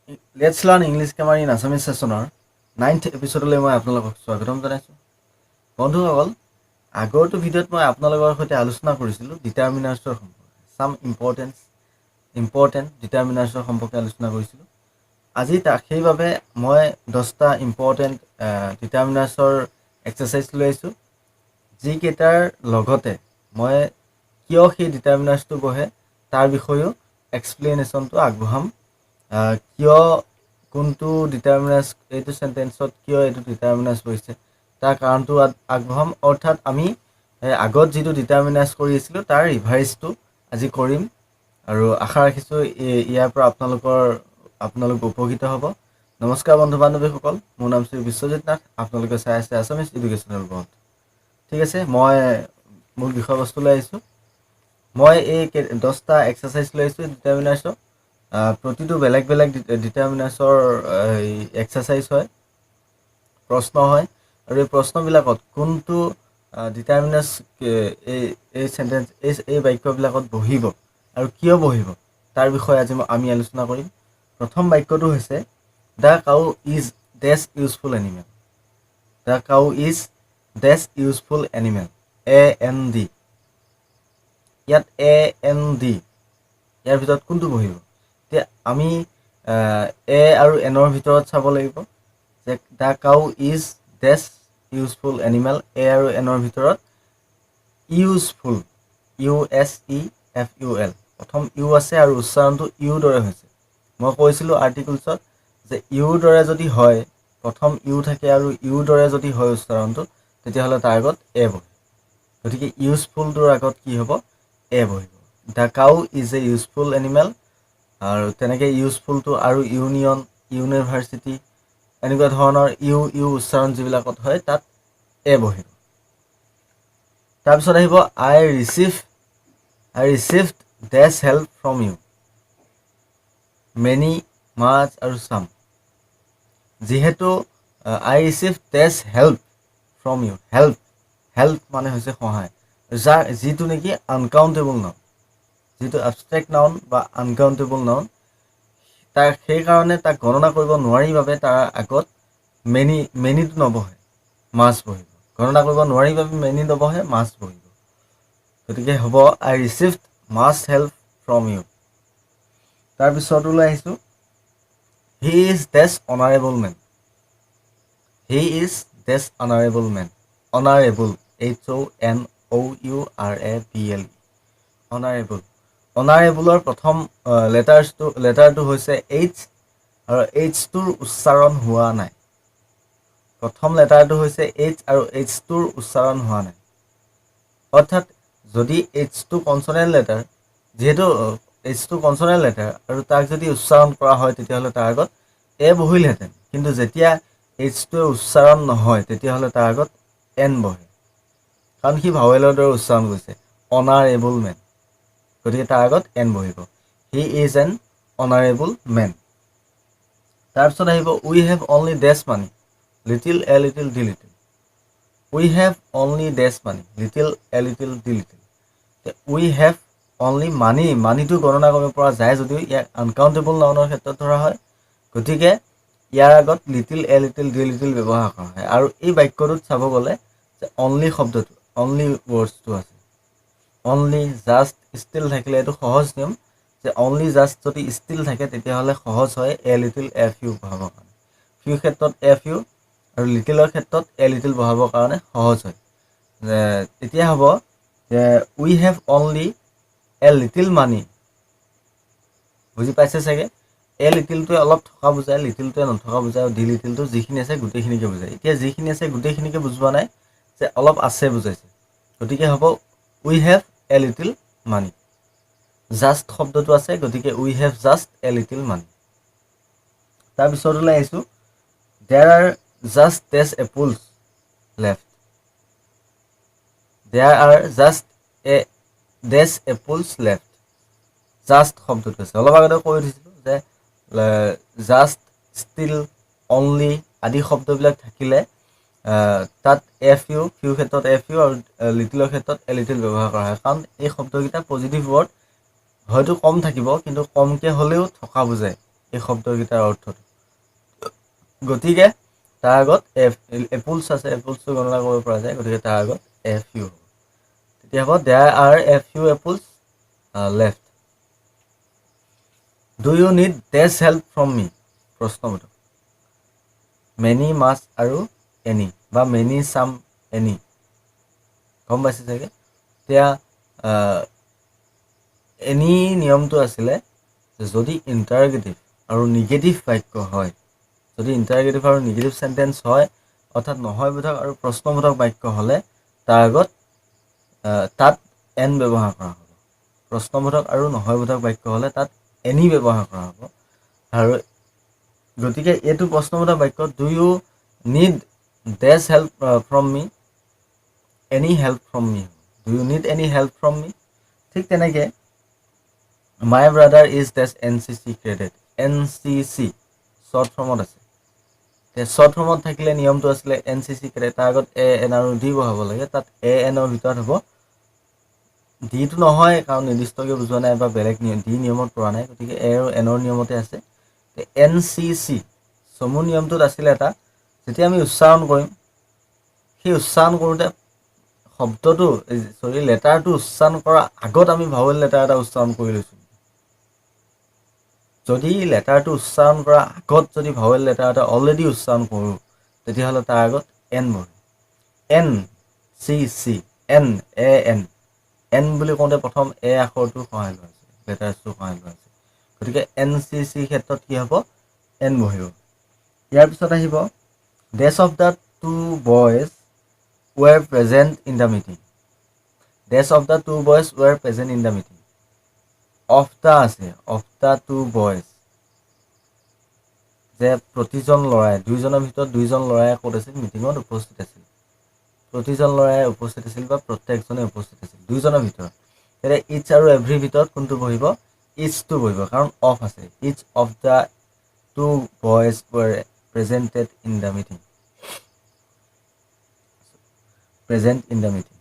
Let's Learn English Grammar in Assamese Sessioner 9th এপিসোডলৈ মই আপোনালোকক স্বাগতম জনাইছোঁ। বন্ধুসকল, আগৰটো ভিডিঅ'ত মই আপোনালোকৰ সৈতে আলোচনা কৰিছিলোঁ ডিটাৰমিনাৰ্ছৰ সম্পৰ্কে। সাম ইম্পৰ্টেণ্ট ডিটাৰমিনাৰ্ছৰ সম্পৰ্কে আলোচনা কৰিছিলোঁ। আজি সেইবাবে মই 10টা ইম্পৰ্টেণ্ট ডিটাৰমিনাৰ্ছৰ এক্সাৰচাইজ লৈ আহিছোঁ, যিকেইটাৰ লগতে মই কিয় সেই ডিটাৰমিনাৰ্ছটো বহে তাৰ বিষয়েও এক্সপ্লেনেশ্যনটো আগবঢ়াম। কিয় কোনটো ডিটাৰমিনাৰ্ছ এইটো চেণ্টেন্সত কিয় এইটো ডিটাৰমিনাৰ্ছ বহিছে তাৰ কাৰণটো আগবঢ়াম। অৰ্থাৎ আমি আগত যিটো ডিটাৰমিনাৰ্ছ কৰি আছিলোঁ তাৰ ৰিভাইজটো আজি কৰিম আৰু আশা ৰাখিছোঁ ইয়াৰ পৰা আপোনালোক উপকৃত হ'ব। নমস্কাৰ বন্ধু বান্ধৱীসকল, মোৰ নাম শ্ৰী বিশ্বজিৎ নাথ। আপোনালোকে চাই আছে আছামিজ এডুকেশ্যনেল বৰ্ড। ঠিক আছে, মই মূল বিষয়বস্তুলৈ আহিছোঁ। মই এই 10টা এক্সাৰচাইজ লৈ আহিছোঁ ডিটাৰমিনাৰ্ছৰ। প্ৰতিটো বেলেগ বেলেগ ডিটাৰমিনাৰ্ছৰ এক্সাৰচাইজ হয়, প্ৰশ্ন হয়, আৰু এই প্ৰশ্নবিলাকত কোনটো ডিটাৰমিনাৰ্ছ এই চেণ্টেন্স এই বাক্যবিলাকত বহিব আৰু কিয় বহিব তাৰ বিষয়ে আজি আমি আলোচনা কৰিম। প্ৰথম বাক্যটো হৈছে the cow is dash useful animal. The cow is dash useful animal, AND। ইয়াত AND ইয়াৰ ভিতৰত কোনটো বহিব? এতিয়া আমি এ আৰু এনৰ ভিতৰত চাব লাগিব যে the cow is dash useful animal, a আৰু এনৰ ভিতৰত ইউজফুল, USEFUL। প্ৰথম ইউ আছে আৰু উচ্চাৰণটো ইউৰ দৰে হৈছে। মই কৈছিলোঁ আৰ্টিকলছত যে ইউৰ দৰে যদি হয়, প্ৰথম ইউ থাকে আৰু ইউৰ দৰে যদি হয় উচ্চাৰণটো, তেতিয়াহ'লে তাৰ আগত এ বহিব। গতিকে ইউজফুলটোৰ আগত কি হ'ব? এ বহিব। The cow is a useful animal, আৰু তেনেকৈ ইউজফুলটো আৰু ইউনিয়ন, ইউনিভাৰ্চিটি, এনেকুৱা ধৰণৰ ইউ উচ্চাৰণ যিবিলাকত হয় তাত এ বহিব। তাৰপিছত আহিব I received dash help from you, many, much আৰু চাম। যিহেতু I receive dash help from you, help মানে হৈছে সহায়, যিটো নেকি আনকাউণ্টেবল নাউন, যিটো এবষ্ট্ৰেক্ট নাউন বা আনকাউণ্টেবল নাউন, সেইকাৰণে তাক গণনা কৰিব নোৱাৰি বাবে তাৰ আগত মেনিটো নবহে, মাছ বহিব। গণনা কৰিব নোৱাৰি বাবে মেনি নবহে, মাছ বহিব। গতিকে হ'ব I received much help from you. তাৰপিছতলৈ আহিছোঁ, he is dash honourable man. He is dash honourable man, honourable, HONOURABLE, honourable. অনাৰেবলৰ প্ৰথম লেটাৰটো হৈছে এইচ, আৰু এইচটোৰ উচ্চাৰণ হোৱা নাই। প্ৰথম লেটাৰটো হৈছে এইচ আৰু এইচটোৰ উচ্চাৰণ হোৱা নাই। অৰ্থাৎ যদি এইচটো কনচনেণ্ট লেটাৰ, যিহেতু এইচটো কনচনেণ্ট লেটাৰ আৰু তাক যদি উচ্চাৰণ কৰা হয় তেতিয়াহ'লে তাৰ আগত এ বহিলহেঁতেন, কিন্তু যেতিয়া এইচটোৱে উচ্চাৰণ নহয় তেতিয়াহ'লে তাৰ আগত এন বহে, কাৰণ সি ভাৱেলৰ দৰে উচ্চাৰণ কৰিছে, অনাৰেবল মেন। গতিকে তাৰ আগত এন বহিব। He is an honourable man. তাৰপিছত আহিব we have only dash money, little a little the little. We have only dash money, little a little the little. We have only মানিটো গণনা কৰিব পৰা যায় যদিও ইয়াক আনকাউণ্টেবল নাউনৰ ক্ষেত্ৰত ধৰা হয়, গতিকে ইয়াৰ আগত little a little the little ব্যৱহাৰ কৰা হয়। আৰু এই বাক্যটোত চাব গ'লে যে অনলি শব্দটো, অনলি ৱৰ্ডছটো আছে, অনলি, জাষ্ট, ষ্টিল থাকিলে এইটো সহজ নিয়ম যে অনলি জাষ্ট যদি ষ্টিল থাকে তেতিয়াহ'লে সহজ হয় এ লিটিল এফ ইউ বহাবৰ কাৰণে। ফিউ ক্ষেত্ৰত এফ ইউ আৰু লিটিলৰ ক্ষেত্ৰত এ লিটিল বহাবৰ কাৰণে সহজ হয়। তেতিয়া হ'ব যে উই হেভ অনলি এ লিটিল মানি। বুজি পাইছে চাগে? এ লিটিলটোৱে অলপ থকা বুজায়, লিটিলটোৱে নথকা বুজায়, আৰু ডি লিটিলটো যিখিনি আছে গোটেইখিনিকে বুজায়। এতিয়া যিখিনি আছে গোটেইখিনিকে বুজোৱা নাই, যে অলপ আছে বুজাইছে। গতিকে হ'ব we have a little money. Just শব্দটো আছে, গতিকে we have just a little money. তাৰপিছতলৈ আহিছোঁ, there are just dash apples left. There are just dash apples left. Just শব্দটো আছে, অলপ আগতে কৈ দিছিলোঁ যে জাষ্ট, ষ্টিল, অনলি আদি শব্দবিলাক থাকিলে তাত এফ ইউ, ফিউ ক্ষেত্ৰত এফ ইউ আৰু লিটিলৰ ক্ষেত্ৰত এ লিটিল ব্যৱহাৰ কৰা হয়, কাৰণ এই শব্দকেইটা পজিটিভ ৱৰ্ড, হয়তো কম থাকিব কিন্তু কমকৈ হ'লেও থকা বুজায়। এই শব্দকেইটাৰ অৰ্থটো। গতিকে তাৰ আগত এপুলছ আছে, এপুলছটো গণনা কৰিব পৰা যায়, গতিকে তাৰ আগত এ ফিউ হ'ব। তেতিয়া হ'ব there are a few apples left. Do you need dash help from me? প্ৰশ্নবোধক। মেনি, মাছ আৰু এনি বা মেনি, চাম, এনি। গম পাইছে চাগে? এতিয়া এনি নিয়মটো আছিলে যদি ইণ্টাৰগেটিভ আৰু নিগেটিভ বাক্য হয়, যদি ইণ্টাৰগেটিভ আৰু নিগেটিভ চেণ্টেন্স হয়, অৰ্থাৎ নহয়বোধক আৰু প্ৰশ্নবোধক বাক্য হ'লে তাৰ আগত তাত এন ব্যৱহাৰ কৰা হ'ব। প্ৰশ্নবোধক আৰু নহয়বোধক বাক্য হ'লে তাত এনি ব্যৱহাৰ কৰা হ'ব। আৰু গতিকে এইটো প্ৰশ্নবোধক বাক্য, do you need dash help from me? Any help from me. Do you need any help from me? ঠিক তেনেকৈ my brother is dash NCC cadet. NCC short ফৰ্মত আছে। শ্বৰ্ট ফৰ্মত থাকিলে নিয়মটো আছিলে NCC ক্ৰেডেড, তাৰ আগত এ এন আৰু ডি বহাব লাগে। তাত এ এনৰ ভিতৰত হ'ব, ডিটো নহয় কাৰণ নিৰ্দিষ্টকৈ বুজোৱা নাই বা বেলেগ নিয়ম, ডি নিয়মত পৰা নাই, গতিকে এ আৰু এনৰ নিয়মতে আছে। NCC চমু নিয়মটোত আছিলে এটা, যেতিয়া আমি উচ্চাৰণ কৰিম, সেই উচ্চাৰণ কৰোঁতে শব্দটো লেটাৰটো উচ্চাৰণ কৰাৰ আগত আমি ভাৱেল লেটাৰ এটা উচ্চাৰণ কৰি লৈছোঁ। যদি লেটাৰটো উচ্চাৰণ কৰাৰ আগত যদি ভাৱেল লেটাৰ এটা অলৰেডি উচ্চাৰণ কৰোঁ, তেতিয়াহ'লে তাৰ আগত এন বহে। NCC, N, A N. N বুলি কওঁতে প্ৰথম এ আখৰটো সহায় লোৱা হৈছে, লেটাৰছটো সহায় লোৱা হৈছে। গতিকে NCC ক্ষেত্ৰত কি হ'ব? এন বহিব। ইয়াৰ পিছত আহিব dash of the two boys were present in the meeting. Dash of the two boys were present in the meeting. Of the আছে, অফ দ্য টু বয়জ, যে প্ৰতিজন ল'ৰাই, দুইজনৰ ভিতৰত দুইজন ল'ৰাই ক'ত আছিল? মিটিঙত উপস্থিত আছিল। প্ৰতিজন ল'ৰাই উপস্থিত আছিল বা প্ৰত্যেকজনে উপস্থিত আছিল দুইজনৰ ভিতৰত। এতিয়া ইটছ আৰু এভৰিৰ ভিতৰত কোনটো বহিব? ইটছটো বহিব, কাৰণ অফ আছে। Each of the two boys were presented in the meeting. Present in the meeting.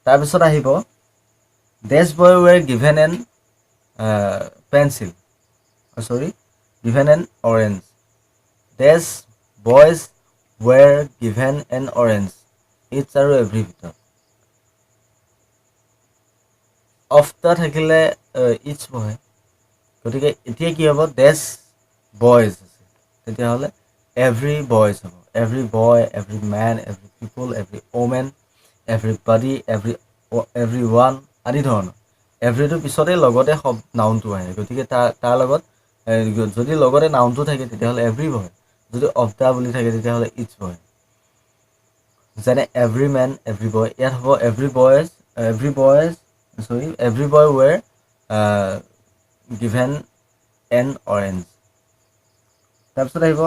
তাৰপিছত আহিব dash boy were given an pencil, given an orange. Dash boys were given an orange. Each আৰু এভৰিৰ ভিতৰত। Of the থাকিলে it's বহে, গতিকে এতিয়া কি হ'ব? ডেছ বয়জ আছে, তেতিয়াহ'লে এভৰি বয়জ হ'ব। Every boy, every men, every people, every women, everybody, everyone আদি ধৰণৰ। এভৰিটোৰ পিছতে লগতে নাউনটো আহে, গতিকে তাৰ লগত যদি লগতে নাউনটো থাকে তেতিয়াহ'লে এভৰি বহে, যদি অফ দ্য বুলি থাকে তেতিয়াহ'লে ইটছ বহে। যেনে এভৰি মেন, এভৰি বয়, ইয়াত হ'ব every boy were given an orange. তাৰপিছত আহিব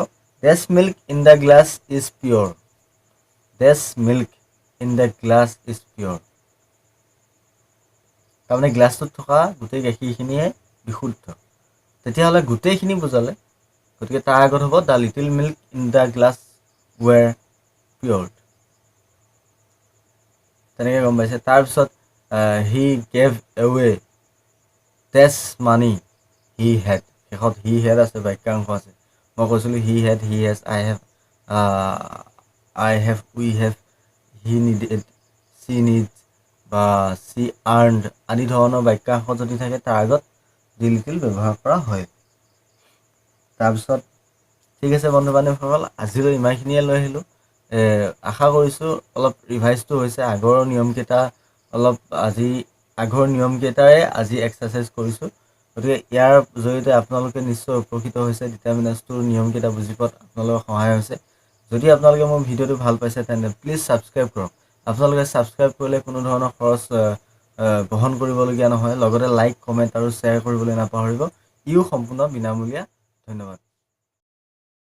dash milk in the glass is pure. Dash milk in the glass is pure, তাৰমানে গ্লাছটোত থকা গোটেই গাখীৰখিনিয়ে বিশুদ্ধ। তেতিয়াহ'লে গোটেইখিনি বুজালে, গতিকে তাৰ আগত হ'ব the little milk in the glass were poured. তেনেকৈ গম পাইছে। তাৰপিছত he gave away dash money he had. শেষত হি হেড আছে, বাক্যাংশ আছে। মই কৈছিলোঁ he had, he has, I have, we have, he needed, she needs বা চি আৰ্ণড আদি ধৰণৰ বাক্যাংশ যদি থাকে তাৰ আগত দি লিটিল ব্যৱহাৰ কৰা হয়। তাৰপিছত ঠিক আছে বন্ধু বান্ধৱীসকল, আজিলৈ ইমানখিনিয়ে লৈ আহিলোঁ। আশা কৰিছোঁ অলপ ৰিভাইজটো হৈছে। আগৰ নিয়মকেইটাৰে আজি এক্সাৰচাইজ কৰিছোঁ, গতিকে ইয়াৰ জৰিয়তে আপোনালোকে নিশ্চয় উপকৃত হৈছে। ডিটাৰমিনাছটোৰ নিয়মকেইটা বুজি পোৱাত আপোনালোকৰ সহায় হৈছে। যদি আপোনালোকে মোৰ ভিডিঅ'টো ভাল পাইছে তেন্তে প্লিজ ছাবস্ক্ৰাইব কৰক। আপোনালোকে ছাবস্ক্ৰাইব কৰিলে কোনো ধৰণৰ খৰচ বহন কৰিবলগীয়া নহয়। লগতে লাইক, কমেণ্ট আৰু শ্বেয়াৰ কৰিবলৈ নাপাহৰিব। ইও সম্পূৰ্ণ বিনামূলীয়া। ধন্যবাদ।